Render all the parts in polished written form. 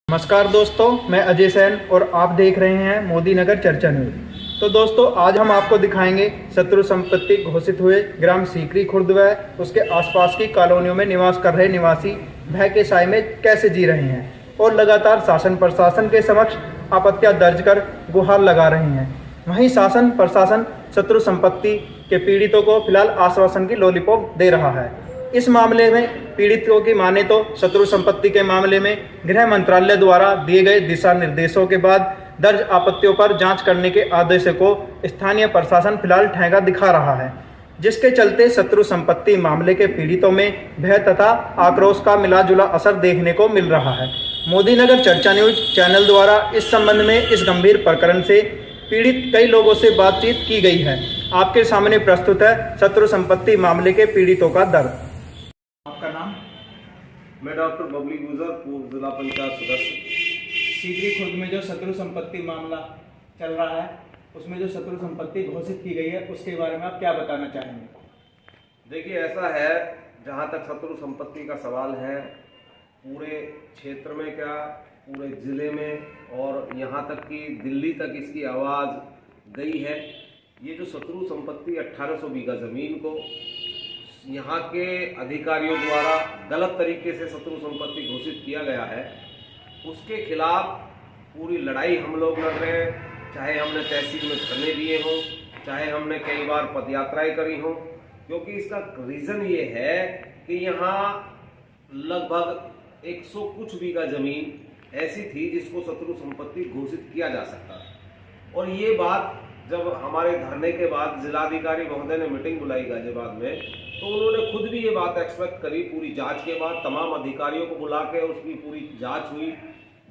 नमस्कार दोस्तों, मैं अजय सैन और आप देख रहे हैं मोदी नगर चर्चा न्यूज। तो दोस्तों, आज हम आपको दिखाएंगे शत्रु संपत्ति घोषित हुए ग्राम सीकरी खुर्द व उसके आसपास की कॉलोनियों में निवास कर रहे निवासी भय के साए में कैसे जी रहे हैं और लगातार शासन प्रशासन के समक्ष आपत्तियां दर्ज कर गुहार लगा रहे हैं। वहीं शासन प्रशासन शत्रु संपत्ति के पीड़ितों को फिलहाल आश्वासन की लॉलीपॉप दे रहा है। इस मामले में पीड़ितों की माने तो शत्रु संपत्ति के मामले में गृह मंत्रालय द्वारा दिए गए दिशा निर्देशों के बाद दर्ज आपत्तियों पर जांच करने के आदेश को स्थानीय प्रशासन फिलहाल ठेंगा दिखा रहा है, जिसके चलते शत्रु संपत्ति मामले के पीड़ितों में भय तथा आक्रोश का मिला जुला असर देखने को मिल रहा है। मोदी नगर चर्चा न्यूज चैनल द्वारा इस संबंध में इस गंभीर प्रकरण से पीड़ित कई लोगों से बातचीत की गई है। आपके सामने प्रस्तुत है शत्रु संपत्ति मामले के पीड़ितों का दर्द। आपका नाम? मैं डॉक्टर बबली गुजर, पूर्व जिला पंचायत सदस्य। सीकरी खुर्द में जो शत्रु संपत्ति मामला चल रहा है, उसमें जो शत्रु संपत्ति घोषित की गई है, उसके बारे में आप क्या बताना चाहेंगे? देखिए, ऐसा है, जहाँ तक शत्रु संपत्ति का सवाल है, पूरे क्षेत्र में क्या, पूरे ज़िले में और यहाँ तक कि दिल्ली तक इसकी आवाज़ गई है। ये जो शत्रु संपत्ति 1800 बीघा ज़मीन को यहाँ के अधिकारियों द्वारा गलत तरीके से शत्रु संपत्ति घोषित किया गया है, उसके खिलाफ पूरी लड़ाई हम लोग लड़ रहे हैं। चाहे हमने तहसील में धरने दिए हों, चाहे हमने कई बार पदयात्राएं करी हों, क्योंकि इसका रीज़न ये है कि यहाँ लगभग 100 कुछ बीघा ज़मीन ऐसी थी जिसको शत्रु संपत्ति घोषित किया जा सकता था। और ये बात जब हमारे धरने के बाद जिलाधिकारी महोदय ने मीटिंग बुलाई गाजियाबाद में, तो उन्होंने खुद भी ये बात एक्सपेक्ट करी। पूरी जांच के बाद तमाम अधिकारियों को बुला के उसकी पूरी जांच हुई।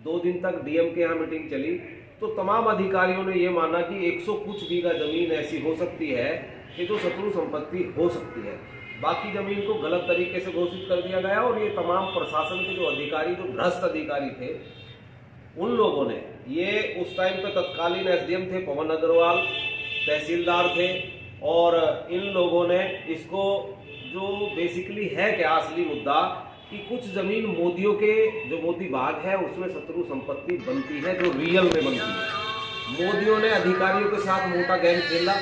2 दिन तक डीएम के यहाँ मीटिंग चली, तो तमाम अधिकारियों ने ये माना कि 100 कुछ बीघा ज़मीन ऐसी हो सकती है कि जो शत्रु संपत्ति हो सकती है। बाकी ज़मीन को गलत तरीके से घोषित कर दिया गया। और ये तमाम प्रशासन के जो अधिकारी, जो भ्रष्ट अधिकारी थे, उन लोगों ने ये उस टाइम पे तत्कालीन एसडीएम थे पवन अग्रवाल, तहसीलदार थे, और इन लोगों ने इसको, जो बेसिकली है क्या असली मुद्दा, कि कुछ ज़मीन मोदियों के, जो मोदी बाग है, उसमें शत्रु संपत्ति बनती है, जो रियल में बनती है। मोदियों ने अधिकारियों के साथ मोटा गेम खेला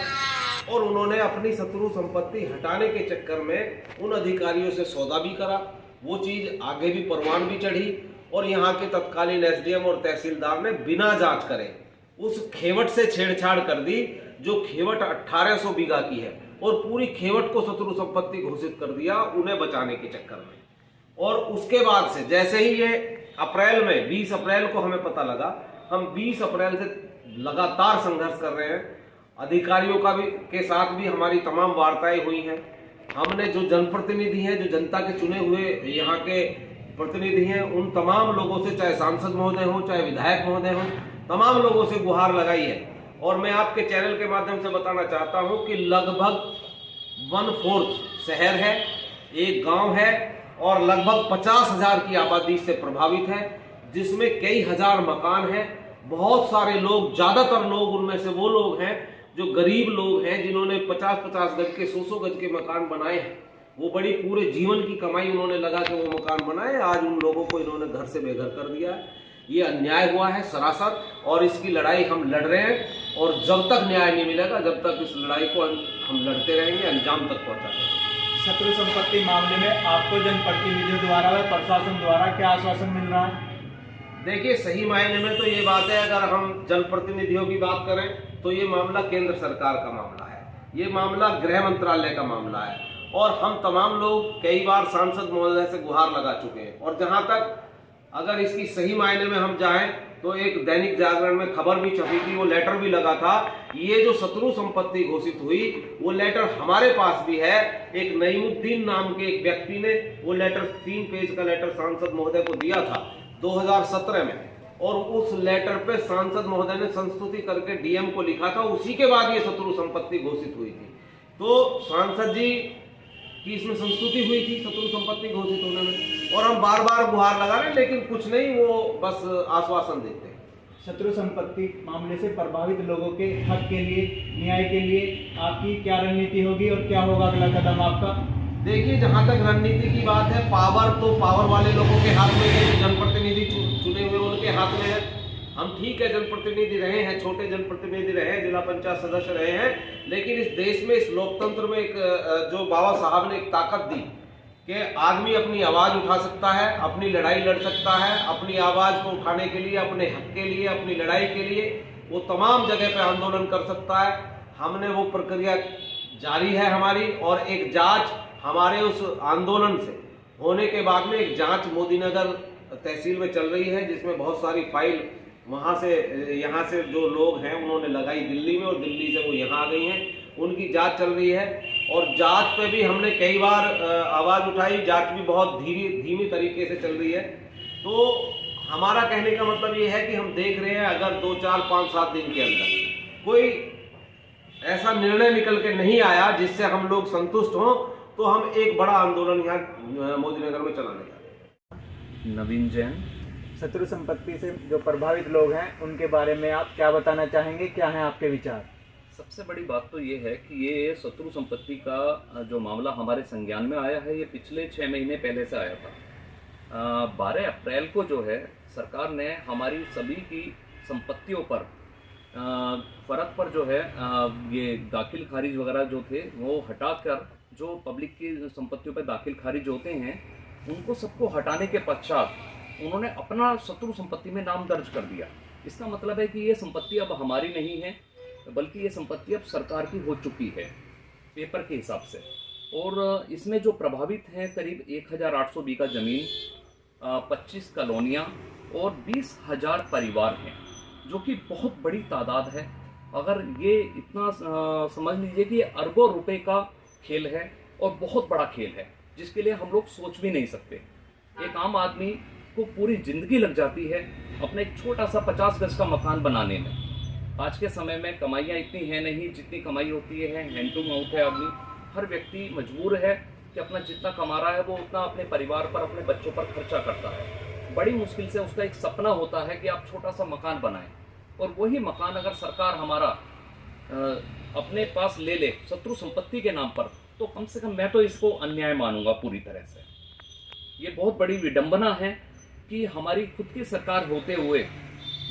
और उन्होंने अपनी शत्रु संपत्ति हटाने के चक्कर में उन अधिकारियों से सौदा भी करा। वो चीज़ आगे भी परवान भी चढ़ी और यहाँ के तत्कालीन एसडीएम और तहसीलदार ने बिना जांच करे उस खेवट से छेड़छाड़ कर दी, जो खेवट 1800 बीघा की है, और पूरी खेवट को शत्रु संपत्ति घोषित कर दिया उन्हें बचाने के चक्कर में। और उसके बाद से जैसे ही ये अप्रैल में 20 अप्रैल को हमें पता लगा, हम 20 अप्रैल से लगातार संघर्ष कर रहे हैं। अधिकारियों का भी के साथ भी हमारी तमाम वार्ताएं हुई हैं। हमने जो जनप्रतिनिधि हैं, जो जनता के चुने हुए यहाँ के प्रतिनिधि हैं, उन तमाम लोगों से, चाहे सांसद महोदय हों, चाहे विधायक महोदय हों, तमाम लोगों से गुहार लगाई है। और मैं आपके चैनल के माध्यम से बताना चाहता हूं कि लगभग 1/4 शहर है, एक गांव है और लगभग 50,000 की आबादी इससे प्रभावित है, जिसमें कई हजार मकान हैं। बहुत सारे लोग, ज़्यादातर लोग उनमें से वो लोग हैं जो गरीब लोग हैं, जिन्होंने 50-50 गज के, 100-100 गज के मकान बनाए हैं। वो बड़ी पूरे जीवन की कमाई उन्होंने लगा के वो मकान बनाए। आज उन लोगों को इन्होंने घर से बेघर कर दिया है। ये अन्याय हुआ है सरासर, और इसकी लड़ाई हम लड़ रहे हैं। और जब तक न्याय नहीं मिलेगा, जब तक इस लड़ाई को हम लड़ते रहेंगे, अंजाम तक पहुंचाते रहेंगे। शत्रु संपत्ति मामले में आपको जनप्रतिनिधियों द्वारा व प्रशासन द्वारा क्या आश्वासन मिल रहा है? देखिए, सही मायने में तो ये बात है, अगर हम जनप्रतिनिधियों की बात करें तो ये मामला केंद्र सरकार का मामला है, ये मामला गृह मंत्रालय का मामला है। और हम तमाम लोग कई बार सांसद महोदय से गुहार लगा चुके हैं। और जहां तक अगर इसकी सही मायने में हम जाएं तो एक दैनिक जागरण में खबर भी छपी थी, वो लेटर भी लगा था। ये जो शत्रु संपत्ति घोषित हुई, वो लेटर हमारे पास भी है। एक नईमुद्दीन नाम के एक व्यक्ति ने वो लेटर, 3 पेज का लेटर सांसद महोदय को दिया था 2017 में। और उस लेटर पे सांसद महोदय ने संस्तुति करके डीएम को लिखा था। उसी के बाद ये शत्रु संपत्ति घोषित हुई थी। तो सांसद जी की इसमें संस्तुति हुई थी शत्रु संपत्ति घोषित होने में, और हम बार बार गुहार लगा रहे हैं, लेकिन कुछ नहीं, वो बस आश्वासन देते हैं। शत्रु संपत्ति मामले से प्रभावित लोगों के हक के लिए, न्याय के लिए आपकी क्या रणनीति होगी और क्या होगा अगला कदम आपका? देखिए, जहाँ तक रणनीति की बात है, पावर तो पावर वाले लोगों के हाथ में है, जनप्रतिनिधि चुने हुए उनके साथ में है। हम ठीक है जनप्रतिनिधि रहे हैं, छोटे जनप्रतिनिधि रहे हैं, जिला पंचायत सदस्य रहे हैं, लेकिन इस देश में, इस लोकतंत्र में एक जो बाबा साहब ने एक ताकत दी कि आदमी अपनी आवाज़ उठा सकता है, अपनी लड़ाई लड़ सकता है, अपनी आवाज़ को उठाने के लिए, अपने हक के लिए, अपनी लड़ाई के लिए वो तमाम जगह पे आंदोलन कर सकता है। हमने वो प्रक्रिया जारी है हमारी, और एक जांच हमारे उस आंदोलन से होने के बाद में एक जांच मोदी नगर तहसील में चल रही है, जिसमें बहुत सारी फाइल वहाँ से यहाँ से जो लोग हैं उन्होंने लगाई दिल्ली में, और दिल्ली से वो यहाँ आ गई हैं, उनकी जांच चल रही है। और जांच पे भी हमने कई बार आवाज़ उठाई, जांच भी बहुत धीमी तरीके से चल रही है। तो हमारा कहने का मतलब ये है कि हम देख रहे हैं, अगर 2, 4, 5, 7 दिन के अंदर कोई ऐसा निर्णय निकल के नहीं आया जिससे हम लोग संतुष्ट हों, तो हम एक बड़ा आंदोलन यहाँ मोदी नगर में चलाने जा रहे हैं। नवीन जैन। शत्रु संपत्ति से जो प्रभावित लोग हैं उनके बारे में आप क्या बताना चाहेंगे, क्या हैं आपके विचार? सबसे बड़ी बात तो ये है कि ये शत्रु संपत्ति का जो मामला हमारे संज्ञान में आया है, ये पिछले 6 महीने पहले से आया था। 12 अप्रैल को जो है सरकार ने हमारी सभी की संपत्तियों पर फ़र्क पर जो है ये दाखिल खारिज वगैरह जो थे वो हटाकर जो पब्लिक की संपत्तियों पर दाखिल खारिज होते हैं उनको सबको हटाने के पश्चात उन्होंने अपना शत्रु संपत्ति में नाम दर्ज कर दिया। इसका मतलब है कि ये संपत्ति अब हमारी नहीं है, बल्कि ये संपत्ति अब सरकार की हो चुकी है पेपर के हिसाब से। और इसमें जो प्रभावित हैं करीब 1800 बीघा ज़मीन, 25 कॉलोनियाँ और 20,000 परिवार हैं, जो कि बहुत बड़ी तादाद है। अगर ये इतना समझ लीजिए कि ये अरबों रुपए का खेल है और बहुत बड़ा खेल है, जिसके लिए हम लोग सोच भी नहीं सकते। एक आम आदमी को पूरी जिंदगी लग जाती है अपने एक छोटा सा 50 गज का मकान बनाने में। आज के समय में कमाइयाँ इतनी हैं नहीं जितनी कमाई होती है, हैंड टू माउथ है आदमी। हर व्यक्ति मजबूर है कि अपना जितना कमा रहा है वो उतना अपने परिवार पर, अपने बच्चों पर खर्चा करता है। बड़ी मुश्किल से उसका एक सपना होता है कि आप छोटा सा मकान बनाएं, और वही मकान अगर सरकार हमारा अपने पास ले ले शत्रु संपत्ति के नाम पर, तो कम से कम मैं तो इसको अन्याय मानूंगा पूरी तरह से। ये बहुत बड़ी विडंबना है कि हमारी खुद की सरकार होते हुए,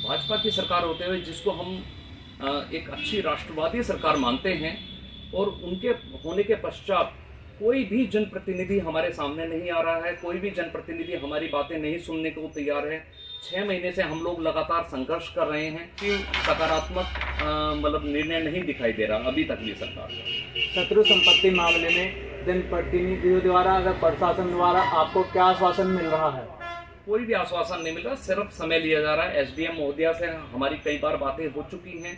भाजपा की सरकार होते हुए, जिसको हम एक अच्छी राष्ट्रवादी सरकार मानते हैं, और उनके होने के पश्चात कोई भी जनप्रतिनिधि हमारे सामने नहीं आ रहा है, कोई भी जनप्रतिनिधि हमारी बातें नहीं सुनने को तैयार है। 6 महीने से हम लोग लगातार संघर्ष कर रहे हैं कि सकारात्मक मतलब निर्णय नहीं दिखाई दे रहा अभी तक भी सरकार का। शत्रु संपत्ति मामले में जनप्रतिनिधियों द्वारा, अगर प्रशासन द्वारा आपको क्या आश्वासन मिल रहा है? कोई भी आश्वासन नहीं मिल रहा, सिर्फ समय लिया जा रहा है। एसडीएम महोदया से हमारी कई बार बातें हो चुकी हैं,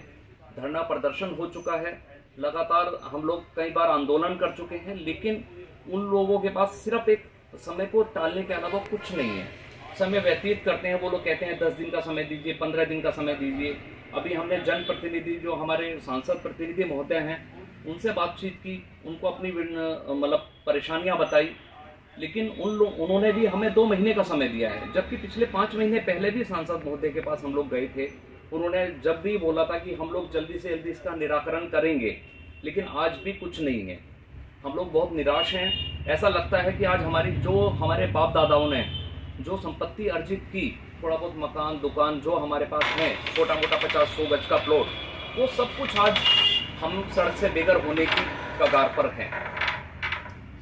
धरना प्रदर्शन हो चुका है, लगातार हम लोग कई बार आंदोलन कर चुके हैं, लेकिन उन लोगों के पास सिर्फ एक समय को टालने के अलावा कुछ नहीं है। समय व्यतीत करते हैं, वो लोग कहते हैं 10 दिन का समय दीजिए, 15 दिन का समय दीजिए। अभी हमने जनप्रतिनिधि जो हमारे सांसद प्रतिनिधि महोदय हैं उनसे बातचीत की, उनको अपनी मतलब परेशानियां बताई, लेकिन उन्होंने भी हमें 2 महीने का समय दिया है। जबकि पिछले 5 महीने पहले भी सांसद महोदय के पास हम लोग गए थे, उन्होंने जब भी बोला था कि हम लोग जल्दी से जल्दी इसका निराकरण करेंगे, लेकिन आज भी कुछ नहीं है। हम लोग बहुत निराश हैं। ऐसा लगता है कि आज हमारे बाप दादाओं ने जो संपत्ति अर्जित की, थोड़ा बहुत मकान दुकान जो हमारे पास है, छोटा मोटा 50-100 गज का प्लॉट, वो सब कुछ आज हम सड़क से बेघर होने की कगार पर हैं।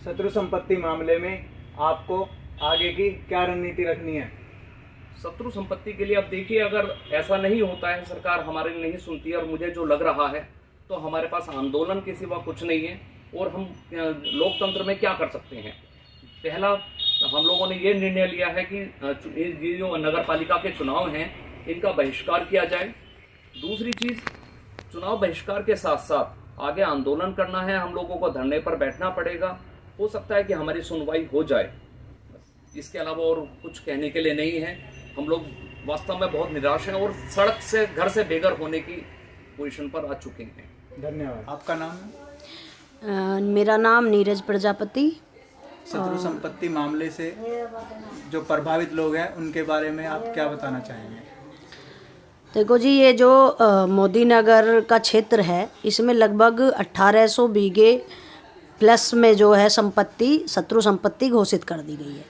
शत्रु संपत्ति मामले में आपको आगे की क्या रणनीति रखनी है? शत्रु संपत्ति के लिए अब देखिए, अगर ऐसा नहीं होता है, सरकार हमारे नहीं सुनती है, और मुझे जो लग रहा है, तो हमारे पास आंदोलन के सिवा कुछ नहीं है। और हम लोकतंत्र में क्या कर सकते हैं? पहला, हम लोगों ने ये निर्णय लिया है कि ये जो नगर पालिका के चुनाव हैं इनका बहिष्कार किया जाए। दूसरी चीज़, चुनाव बहिष्कार के साथ साथ आगे आंदोलन करना है, हम लोगों को धरने पर बैठना पड़ेगा। हो सकता है कि हमारी सुनवाई हो जाए, इसके अलावा और कुछ कहने के लिए नहीं है। हम लोग वास्तव में बहुत निराश हैं और सड़क से, घर से बेघर होने की पोजीशन पर आ चुके हैं। धन्यवाद। आपका नाम? मेरा नाम नीरज प्रजापति। शत्रु संपत्ति मामले से जो प्रभावित लोग हैं उनके बारे में आप क्या बताना चाहेंगे? देखो जी, ये जो मोदी नगर का क्षेत्र है, इसमें लगभग 1800 बीघे प्लस में जो है संपत्ति शत्रु संपत्ति घोषित कर दी गई है।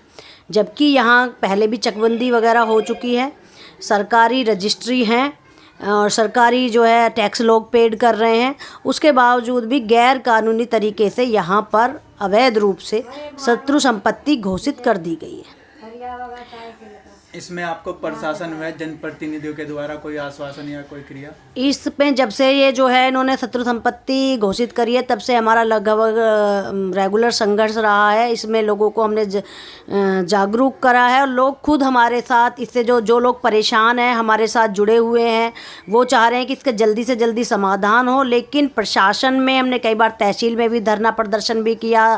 जबकि यहाँ पहले भी चकबंदी वगैरह हो चुकी है, सरकारी रजिस्ट्री हैं और सरकारी जो है टैक्स लोग पेड कर रहे हैं, उसके बावजूद भी गैर कानूनी तरीके से यहाँ पर अवैध रूप से शत्रु संपत्ति घोषित कर दी गई है। इसमें आपको प्रशासन व जनप्रतिनिधियों के द्वारा कोई आश्वासन या कोई क्रिया? इसमें जब से ये जो है इन्होंने शत्रु संपत्ति घोषित करी है तब से हमारा लगभग रेगुलर संघर्ष रहा है। इसमें लोगों को हमने जागरूक करा है और लोग खुद हमारे साथ, इससे जो लोग परेशान हैं हमारे साथ जुड़े हुए हैं, वो चाह रहे हैं कि इसका जल्दी से जल्दी समाधान हो। लेकिन प्रशासन में हमने कई बार तहसील में भी धरना प्रदर्शन भी किया,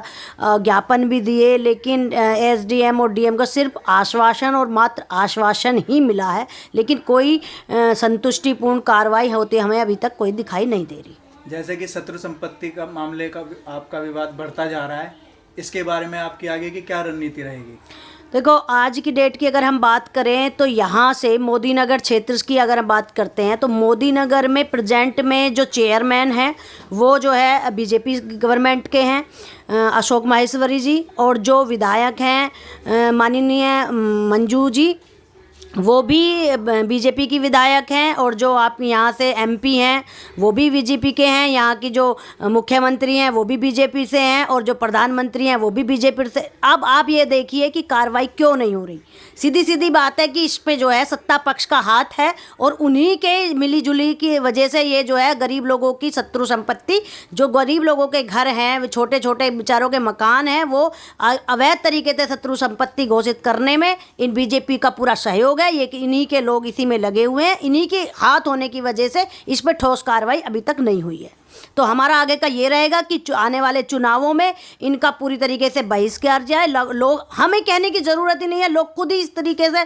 ज्ञापन भी दिए, लेकिन SDM और DM का सिर्फ आश्वासन और मात्र आश्वासन ही मिला है, लेकिन कोई संतुष्टिपूर्ण कार्रवाई होती हमें अभी तक कोई दिखाई नहीं दे रही। जैसे कि शत्रु संपत्ति का मामले का आपका विवाद बढ़ता जा रहा है, इसके बारे में आपकी आगे की क्या रणनीति रहेगी? देखो, आज की डेट की अगर हम बात करें तो यहाँ से मोदी नगर क्षेत्र की अगर हम बात करते हैं तो मोदी नगर में प्रेजेंट में जो चेयरमैन हैं वो जो है BJP गवर्नमेंट के हैं, अशोक माहेश्वरी जी, और जो विधायक हैं माननीय मंजू जी, वो भी BJP की विधायक हैं, और जो आप यहाँ से MP हैं वो भी BJP के हैं, यहाँ की जो मुख्यमंत्री हैं वो भी BJP से हैं, और जो प्रधानमंत्री हैं वो भी BJP से। अब आप ये देखिए कि कार्रवाई क्यों नहीं हो रही। सीधी सीधी बात है कि इस पे जो है सत्ता पक्ष का हाथ है, और उन्हीं के मिली जुली की वजह से ये जो है गरीब लोगों की शत्रु संपत्ति, जो गरीब लोगों के घर हैं, छोटे छोटे बेचारों के मकान हैं, वो अवैध तरीके से शत्रु संपत्ति घोषित करने में इन BJP का पूरा सहयोग है। ये कि इन्हीं के लोग इसी में लगे हुए हैं, इन्हीं के हाथ होने की वजह से इस पर ठोस कार्रवाई अभी तक नहीं हुई है। तो हमारा आगे का ये रहेगा कि आने वाले चुनावों में इनका पूरी तरीके से बहिष्कार जाए। लोग, हमें कहने की ज़रूरत ही नहीं है, लोग खुद ही इस तरीके से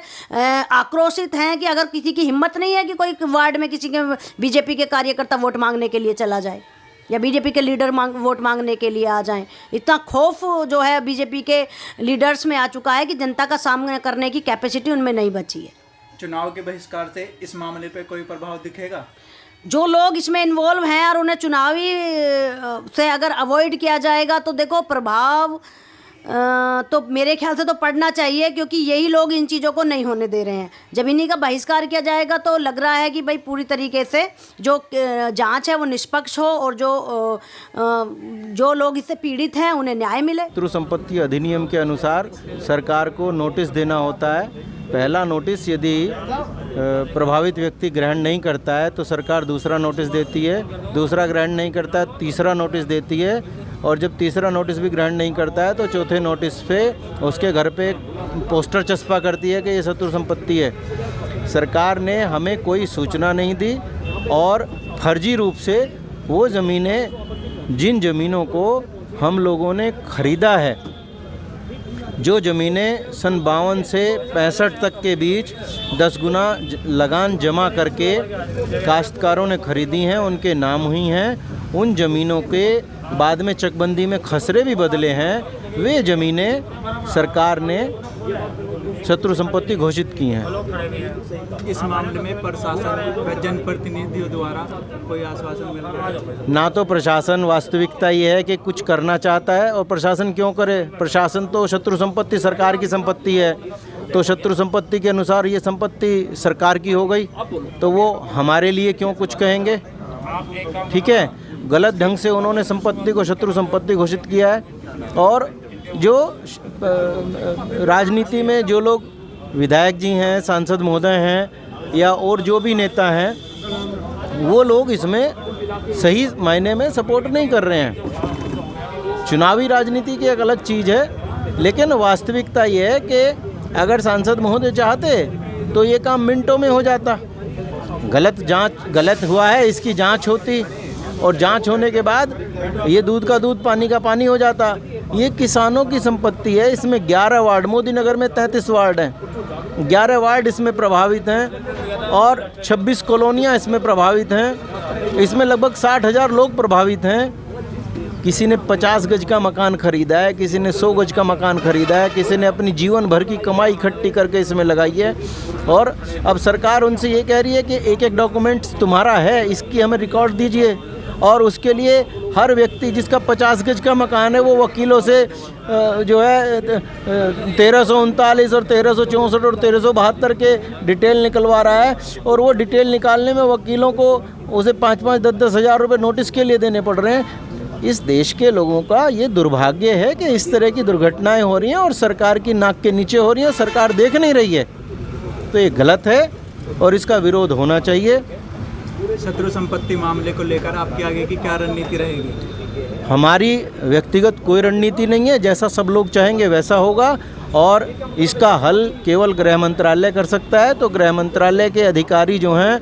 आक्रोशित हैं कि अगर किसी की हिम्मत नहीं है कि कोई वार्ड में किसी के BJP के कार्यकर्ता वोट मांगने के लिए चला जाए या BJP के लीडर वोट मांगने के लिए आ जाएं। इतना खौफ जो है BJP के लीडर्स में आ चुका है कि जनता का सामना करने की कैपेसिटी उनमें नहीं बची है। चुनाव के बहिष्कार से इस मामले पे कोई प्रभाव दिखेगा? जो लोग इसमें इन्वॉल्व हैं और उन्हें चुनावी से अगर अवॉइड किया जाएगा तो देखो प्रभाव तो मेरे ख्याल से तो पड़ना चाहिए, क्योंकि यही लोग इन चीज़ों को नहीं होने दे रहे हैं। जब इन्हीं का बहिष्कार किया जाएगा तो लग रहा है कि भाई पूरी तरीके से जो जांच है वो निष्पक्ष हो, और जो लोग इससे पीड़ित हैं उन्हें न्याय मिले। शत्रु संपत्ति अधिनियम के अनुसार सरकार को नोटिस देना होता है। पहला नोटिस यदि प्रभावित व्यक्ति ग्रहण नहीं करता है तो सरकार दूसरा नोटिस देती है, दूसरा ग्रहण नहीं करता है तीसरा नोटिस देती है, और जब तीसरा नोटिस भी ग्रहण नहीं करता है तो चौथे नोटिस पे उसके घर पे एक पोस्टर चस्पा करती है कि ये शत्रु संपत्ति है। सरकार ने हमें कोई सूचना नहीं दी और फर्जी रूप से वो ज़मीनें, जिन ज़मीनों को हम लोगों ने ख़रीदा है, जो ज़मीनें सन 52 से 65 तक के बीच 10 गुना लगान जमा करके काश्तकारों ने ख़रीदी हैं, उनके नाम हुई हैं। उन ज़मीनों के बाद में चकबंदी में खसरे भी बदले हैं, वे ज़मीनें सरकार ने शत्रु संपत्ति घोषित की हैं। इस मामले में प्रशासन व जनप्रतिनिधियों द्वारा कोई आश्वासन मिल रहा है? ना तो प्रशासन, वास्तविकता ये है कि कुछ करना चाहता है, और प्रशासन क्यों करे? प्रशासन तो शत्रु संपत्ति सरकार की संपत्ति है, तो शत्रु संपत्ति के अनुसार ये संपत्ति सरकार की हो गई, तो वो हमारे लिए क्यों कुछ कहेंगे? ठीक है, गलत ढंग से उन्होंने संपत्ति को शत्रु संपत्ति घोषित किया है। और जो राजनीति में जो लोग विधायक जी हैं, सांसद महोदय हैं, या और जो भी नेता हैं, वो लोग इसमें सही मायने में सपोर्ट नहीं कर रहे हैं। चुनावी राजनीति की एक अलग चीज़ है, लेकिन वास्तविकता ये है कि अगर सांसद महोदय चाहते तो ये काम मिनटों में हो जाता। गलत हुआ है, इसकी जांच होती, और जांच होने के बाद ये दूध का दूध पानी का पानी हो जाता। ये किसानों की संपत्ति है, इसमें 11 वार्ड, मोदी नगर में 33 वार्ड हैं, 11 वार्ड इसमें प्रभावित हैं और 26 कॉलोनियाँ इसमें प्रभावित हैं। इसमें लगभग 60,000 लोग प्रभावित हैं। किसी ने 50 गज का मकान खरीदा है, किसी ने 100 गज का मकान खरीदा है, किसी ने अपनी जीवन भर की कमाई इकट्ठी करके इसमें लगाई है, और अब सरकार उनसे ये कह रही है कि एक एक डॉक्यूमेंट्स तुम्हारा है, इसकी हमें रिकॉर्ड दीजिए। और उसके लिए हर व्यक्ति जिसका 50 गज का मकान है वो वकीलों से जो है 1339 और 1364 और 1372 के डिटेल निकलवा रहा है, और वो डिटेल निकालने में वकीलों को उसे 5-5, 10-10 हज़ार रुपये नोटिस के लिए देने पड़ रहे हैं। इस देश के लोगों का ये दुर्भाग्य है कि इस तरह की दुर्घटनाएं हो रही हैं और सरकार की नाक के नीचे हो रही हैं, सरकार देख नहीं रही है। तो ये गलत है और इसका विरोध होना चाहिए। शत्रु संपत्ति मामले को लेकर आपकी आगे की क्या रणनीति रहेगी? हमारी व्यक्तिगत कोई रणनीति नहीं है, जैसा सब लोग चाहेंगे वैसा होगा, और इसका हल केवल गृह मंत्रालय कर सकता है। तो गृह मंत्रालय के अधिकारी जो हैं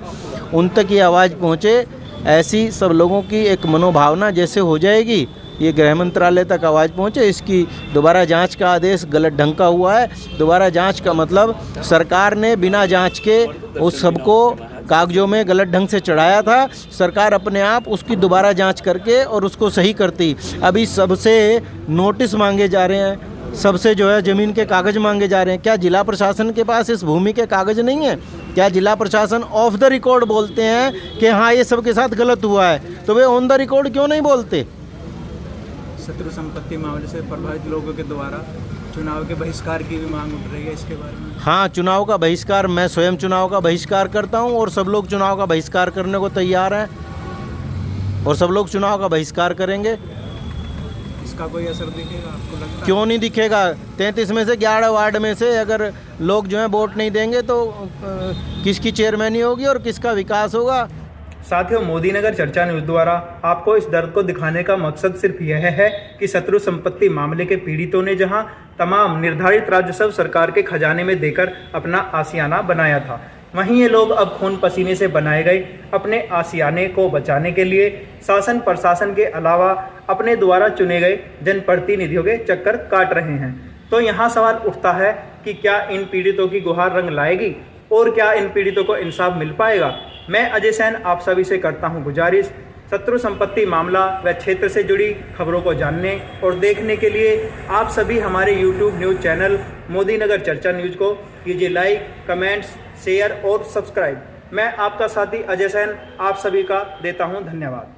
उन तक ये आवाज़ पहुँचे, ऐसी सब लोगों की एक मनोभावना जैसे हो जाएगी, ये गृह मंत्रालय तक आवाज़ पहुँचे। इसकी दोबारा जांच का आदेश गलत ढंग का हुआ है। दोबारा जांच का मतलब सरकार ने बिना जांच के उस सबको कागजों में गलत ढंग से चढ़ाया था। सरकार अपने आप उसकी दोबारा जांच करके और उसको सही करती। अभी सबसे नोटिस मांगे जा रहे हैं, सबसे जो है ज़मीन के कागज़ मांगे जा रहे हैं। क्या जिला प्रशासन के पास इस भूमि के कागज़ नहीं है? क्या जिला प्रशासन ऑफ द रिकॉर्ड बोलते हैं कि हाँ ये सबके साथ गलत हुआ है, तो वे ऑन द रिकॉर्ड क्यों नहीं बोलते? शत्रु संपत्ति मामले से प्रभावित लोगों के द्वारा चुनाव के बहिष्कार की भी मांग उठ रही है, इसके बारे में? हाँ, चुनाव का बहिष्कार, मैं स्वयं चुनाव का बहिष्कार करता हूँ और सब लोग चुनाव का बहिष्कार करने को तैयार हैं और सब लोग चुनाव का बहिष्कार करेंगे। इसका कोई असर दिखेगा आपको लगता है? क्यों नहीं दिखेगा? 33 में से 11 वार्ड में से अगर लोग जो है वोट नहीं देंगे तो किसकी चेयरमैनी होगी और किसका विकास होगा? साथियों, मोदी नगर चर्चा न्यूज़ द्वारा आपको इस दर्द को दिखाने का मकसद सिर्फ यह है कि शत्रु संपत्ति मामले के पीड़ितों ने जहां तमाम निर्धारित राजस्व सरकार के खजाने में देकर अपना आशियाना बनाया था, वहीं ये लोग अब खून पसीने से बनाए गए अपने आशियाने को बचाने के लिए शासन प्रशासन के अलावा अपने द्वारा चुने गए जनप्रतिनिधियों के चक्कर काट रहे हैं। तो यहाँ सवाल उठता है कि क्या इन पीड़ितों की गुहार रंग लाएगी और क्या इन पीड़ितों को इंसाफ मिल पाएगा? मैं अजय सैन आप सभी से करता हूं गुजारिश, शत्रु संपत्ति मामला व क्षेत्र से जुड़ी खबरों को जानने और देखने के लिए आप सभी हमारे YouTube न्यूज़ चैनल मोदी नगर चर्चा न्यूज़ को कीजिए लाइक, कमेंट्स, शेयर और सब्सक्राइब। मैं आपका साथी अजय सैन आप सभी का देता हूं धन्यवाद।